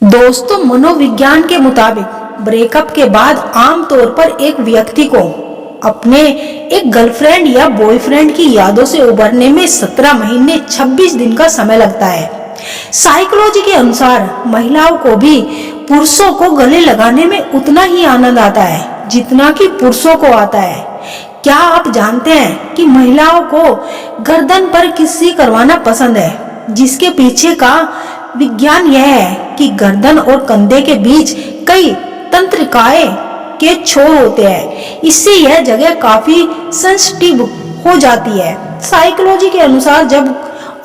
दोस्तों, मनोविज्ञान के मुताबिक ब्रेकअप के बाद आमतौर पर एक व्यक्ति को अपने एक गर्लफ्रेंड या बॉयफ्रेंड की यादों से उबरने में 17 महीने 26 दिन का समय लगता है। साइकोलॉजी के अनुसार महिलाओं को भी पुरुषों को गले लगाने में उतना ही आनंद आता है जितना कि पुरुषों को आता है। क्या आप जानते हैं कि महिलाओं को गर्दन पर किस्सी करवाना पसंद है, जिसके पीछे का विज्ञान यह है कि गर्दन और कंधे के बीच कई तंत्रिकाएं के छोर होते हैं। इससे यह जगह काफी सेंसिटिव हो जाती है। साइकोलॉजी के अनुसार जब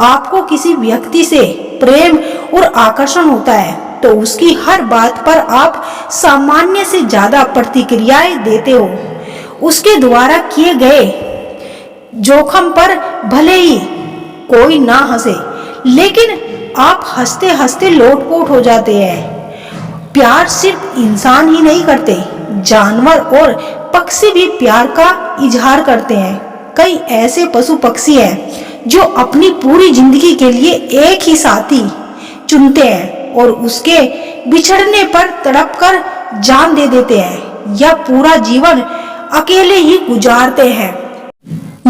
आपको किसी व्यक्ति से प्रेम और आकर्षण होता है तो उसकी हर बात पर आप सामान्य से ज्यादा प्रतिक्रियाएं देते हो। उसके द्वारा किए गए जोखिम पर भले ही कोई ना हंसे, लेकिन आप हंसते हंसते लोटपोट हो जाते हैं। प्यार सिर्फ इंसान ही नहीं करते, जानवर और पक्षी भी प्यार का इजहार करते हैं। कई ऐसे पशु पक्षी हैं जो अपनी पूरी जिंदगी के लिए एक ही साथी चुनते हैं और उसके बिछड़ने पर तड़पकर जान दे देते हैं या पूरा जीवन अकेले ही गुजारते हैं।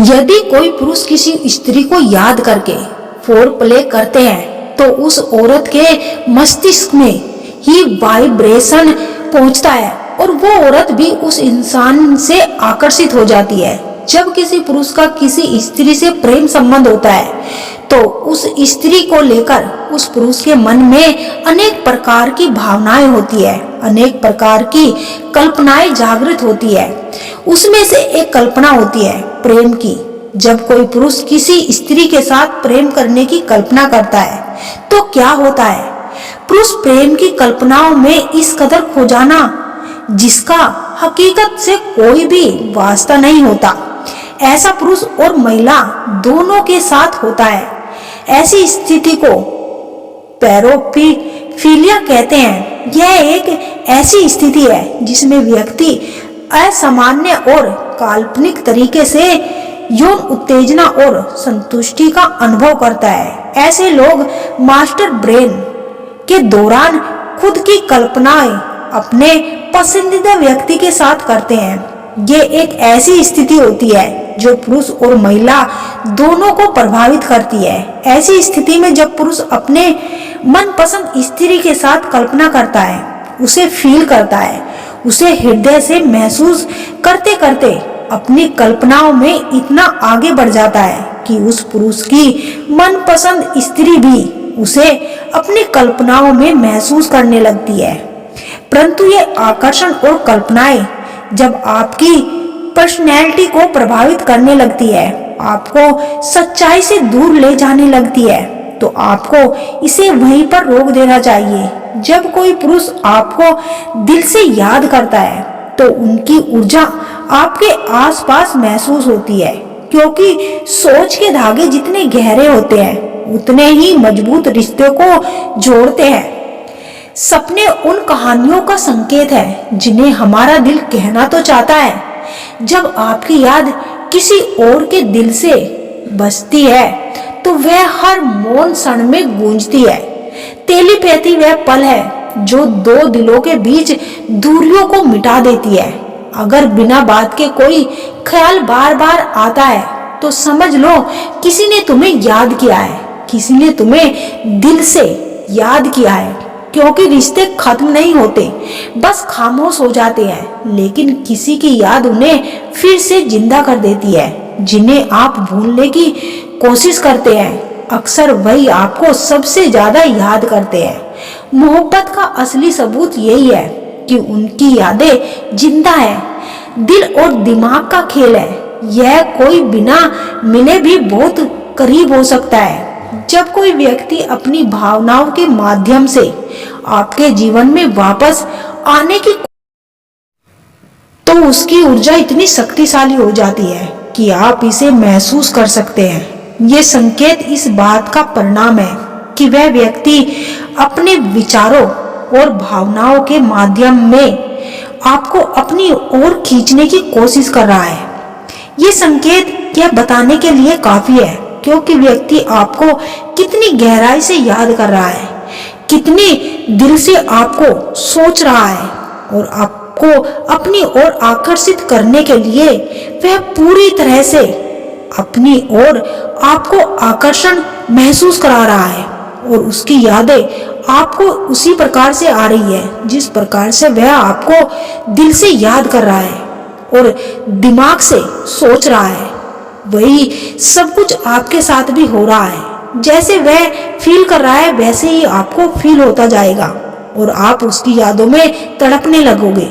यदि कोई पुरुष किसी स्त्री को याद करके फोर प्ले करते हैं तो उस औरत के मस्तिष्क में ही वाइब्रेशन पहुंचता है और वो औरत भी उस इंसान से आकर्षित हो जाती है। जब किसी पुरुष का किसी स्त्री से प्रेम संबंध होता है तो उस स्त्री को लेकर उस पुरुष के मन में अनेक प्रकार की भावनाएं होती है, अनेक प्रकार की कल्पनाएं जागृत होती है। उसमें से एक कल्पना होती है प्रेम की। जब कोई पुरुष किसी स्त्री के साथ प्रेम करने की कल्पना करता है तो क्या होता है? पुरुष प्रेम की कल्पनाओं में इस कदर खो जाना जिसका हकीकत से कोई भी वास्ता नहीं होता, ऐसा पुरुष और महिला दोनों के साथ होता है। ऐसी स्थिति को पैरोफिलिया कहते हैं। यह एक ऐसी स्थिति है जिसमें व्यक्ति असामान्य और काल्पनिक तरीके से यौन उत्तेजना और संतुष्टि का अनुभव करता है। ऐसे लोग मास्टर ब्रेन के दौरान खुद की कल्पनाएं अपने पसंदीदा व्यक्ति के साथ करते हैं। ये एक ऐसी स्थिति होती है जो पुरुष और महिला दोनों को प्रभावित करती है। ऐसी स्थिति में जब पुरुष अपने मनपसंद स्त्री के साथ कल्पना करता है, उसे फील करता है, उसे हृदय से महसूस करते करते अपनी कल्पनाओं में इतना आगे बढ़ जाता है कि उस पुरुष की मनपसंद स्त्री भी उसे अपनी कल्पनाओं में महसूस करने लगती है। परंतु ये आकर्षण और कल्पनाएं जब आपकी पर्सनैलिटी को प्रभावित करने लगती है, आपको सच्चाई से दूर ले जाने लगती है, तो आपको इसे वहीं पर रोक देना चाहिए। जब कोई पुरुष आपको दिल से याद करता है तो उनकी ऊर्जा आपके आसपास महसूस होती है, क्योंकि सोच के धागे जितने गहरे होते हैं उतने ही मजबूत रिश्ते को जोड़ते हैं। सपने उन कहानियों का संकेत है जिन्हें हमारा दिल कहना तो चाहता है। जब आपकी याद किसी और के दिल से बसती है तो वह हर मौन क्षण में गूंजती है। टेलीपैथी वह पल है जो दो दिलों के बीच दूरियों को मिटा देती है। अगर बिना बात के कोई ख्याल बार बार आता है तो समझ लो किसी ने तुम्हें याद किया है, किसी ने तुम्हें दिल से याद किया है। क्योंकि रिश्ते खत्म नहीं होते, बस खामोश हो जाते हैं, लेकिन किसी की याद उन्हें फिर से जिंदा कर देती है। जिन्हें आप भूलने की कोशिश करते हैं अक्सर वही आपको सबसे ज्यादा याद करते हैं। मोहब्बत का असली सबूत यही है कि उनकी यादें जिंदा है। दिल और दिमाग का खेल है। यह कोई बिना मिले भी बहुत करीब हो सकता है। जब कोई व्यक्ति अपनी भावनाओं के माध्यम से आपके जीवन में वापस आने की तो उसकी ऊर्जा इतनी शक्तिशाली हो जाती है कि आप इसे महसूस कर सकते हैं। ये संकेत इस बात का परिणाम है कि वह व्यक्ति अपने विचारों और भावनाओं के माध्यम में आपको अपनी ओर खींचने की कोशिश कर रहा है। ये संकेत यह बताने के लिए काफी है क्योंकि व्यक्ति आपको कितनी गहराई से याद कर रहा है। कितने दिल से आपको सोच रहा है और आपको अपनी ओर आकर्षित करने के लिए वह पूरी तरह से अपनी ओर आपको आकर्षण महसूस करा रहा है और उसकी यादें आपको उसी प्रकार से आ रही है जिस प्रकार से वह आपको दिल से याद कर रहा है और दिमाग से सोच रहा है। वही सब कुछ आपके साथ भी हो रहा है। जैसे वह फील कर रहा है वैसे ही आपको फील होता जाएगा और आप उसकी यादों में तड़पने लगोगे।